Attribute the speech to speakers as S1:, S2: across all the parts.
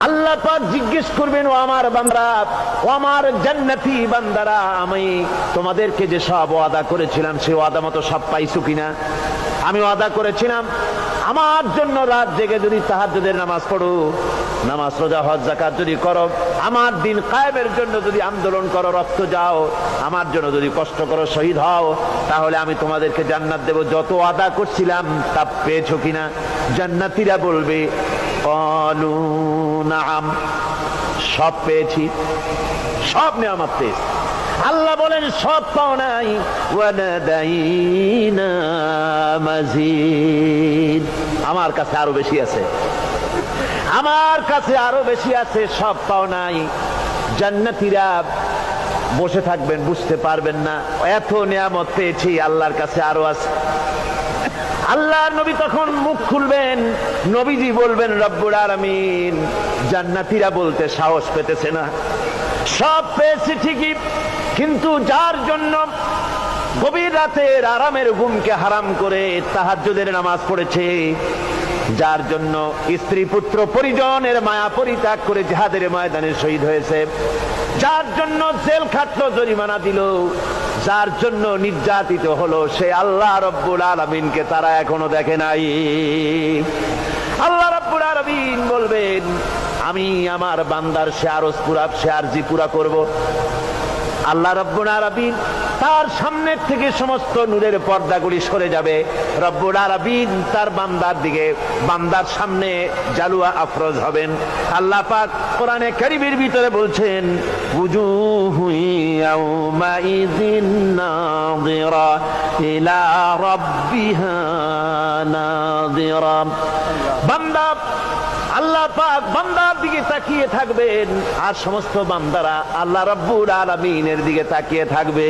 S1: আল্লাহ পাক জিজ্ঞেস করবেন, ও আমার বান্দারা, ও আমার জান্নাতি বান্দারা, আমি তোমাদেরকে যে সব ওয়াদা করেছিলাম সেই ওয়াদা মতো সব পাইছো কিনা? আমি ওয়াদা করেছিলাম আমার জন্য রাত জেগে যদি তাহাজ্জুদের নামাজ পড়ো, নামাজ রোজা হজ যাকাত যদি করো, আমার দিন কায়েমের জন্য যদি আন্দোলন করো, রক্ত যাও, আমার জন্য যদি কষ্ট করো, শহীদ হও, তাহলে আমি তোমাদেরকে জান্নাত দেব। যত ওয়াদা করছিলাম তা পেয়েছো কিনা? জান্নাতীরা বলবে ক্বালু নাআম, সব পেয়েছি, সব নেয়ামত পেয়েছি। আল্লাহ বলেন সব পাও নাই, ওয়ানাদাইনা মাজিদ, আমার কাছে আরো বেশি আছে, আমার কাছে আরো বেশি আছে, সব পাও নাই। জান্নাতীরা বসে থাকবেন, বুঝতে পারবেন না এত নিয়ামত পেয়েছি, আল্লাহর কাছে আরো আছে। আল্লাহর নবী তখন মুখ খুলবেন, নবীজি বলবেন রব্বুল আলামিন, জান্নাতীরা বলতে সাহস পেতেছে না, সব পেয়েছি ঠিকই, কিন্তু যার জন্য গভীর রাতের আরামের ঘুমকে হারাম করে তাহাজ্জুদের নামাজ পড়েছে, যার জন্য স্ত্রী পুত্র পরিজনের মায়া পরিত্যাগ করে জিহাদের ময়দানে শহীদ হয়েছে, যার জন্য জেল খাটলো, জরিমানা দিল, যার জন্য নির্যাতিত হলো, সে আল্লাহ রব্বুল আলামিনকে তারা এখনো দেখে নাই। আল্লাহ রব্বুল আলামিন বলবেন, আমি আমার বান্দার সে আরজ পুরা, সে আরজি পুরা করব। আল্লাহ রব্বুল আলামিন তার সামনের থেকে সমস্ত নূরের পর্দাগুলি সরে যাবে, রব্বুল আলামিন তার বান্দার দিকে, বান্দার সামনে জালুয়া আফরোজ হবেন। আল্লাহ পাক কোরআনে কারীমের ভিতরে বলছেন, উজুহু ইয়াউমাইযিন নাযিরা ইলা রাব্বিহা নাযিরা। বান্দা, আল্লাহ পাক বান্দার দিকে তাকিয়ে থাকবেন, আর সমস্ত বান্দারা আল্লাহ রাব্বুল আলামিনের দিকে তাকিয়ে থাকবে।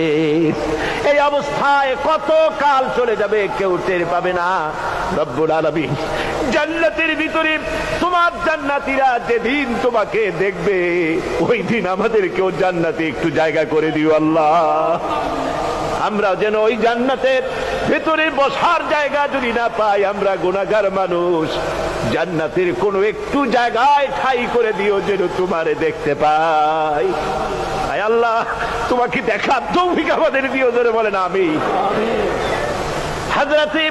S1: এই অবস্থায় কত কাল চলে যাবে কেউ টের পাবে না। রব্বুল আলামিন জান্নাতের ভিতরে তোমার জান্নাতীরা যেদিন তোমাকে দেখবে, ওই দিন আমাদেরকেও জান্নাতে একটু জায়গা করে দিও আল্লাহ। আমরা যেন ওই জান্নাতের ভেতরে বসার জায়গা যদি না পাই, আমরা গুনাহগার মানুষ, জান্নাতের কোনো একটু জায়গায় ঠাঁই করে দিও যেন তোমারে দেখতে পাই। আয় আল্লাহ, তোমাকে দেখার তৌফিক আমাদের দিও, ধরে বলেন আমিন। হযরতে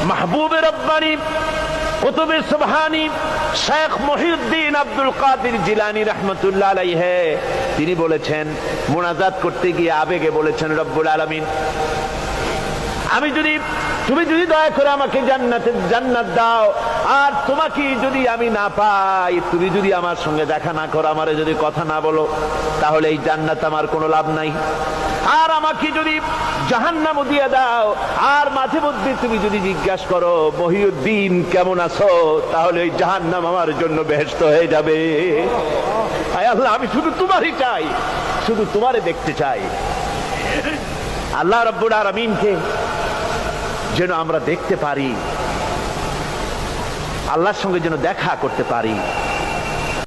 S1: মাহবুবে রব্বানী কুতুবে সুবহানী শেখ মহিউদ্দিন আব্দুল কাদের জিলানী রাহমাতুল্লাহ আলাইহি, তিনি বলেছেন, মুনাজাত করতে গিয়ে আবেগে বলেছেন, রব্বুল আলামিন, আমি যদি, তুমি যদি দয়া করে আমাকে জান্নাত দাও, আর তোমাকে যদি আমি না পাই, তুমি যদি আমার সঙ্গে দেখা না করো, আমারে যদি কথা না বলো, তাহলে এই জান্নাত আমার কোনো লাভ নাই। আর আমাকে যদি জাহান্নাম দিয়ে দাও, আর মাঝে মধ্যে তুমি যদি জিজ্ঞাসা করো মহিউদ্দিন কেমন আছো, তাহলে এই জাহান্নাম আমার জন্য বেহেশত হয়ে যাবে। আয় আল্লাহ, আমি শুধু তোমারই চাই, শুধু তোমারে দেখতে চাই। আল্লাহ রাব্বুল আলামিনকে যেন আমরা দেখতে পারি, আল্লাহর সঙ্গে যেন দেখা করতে পারি।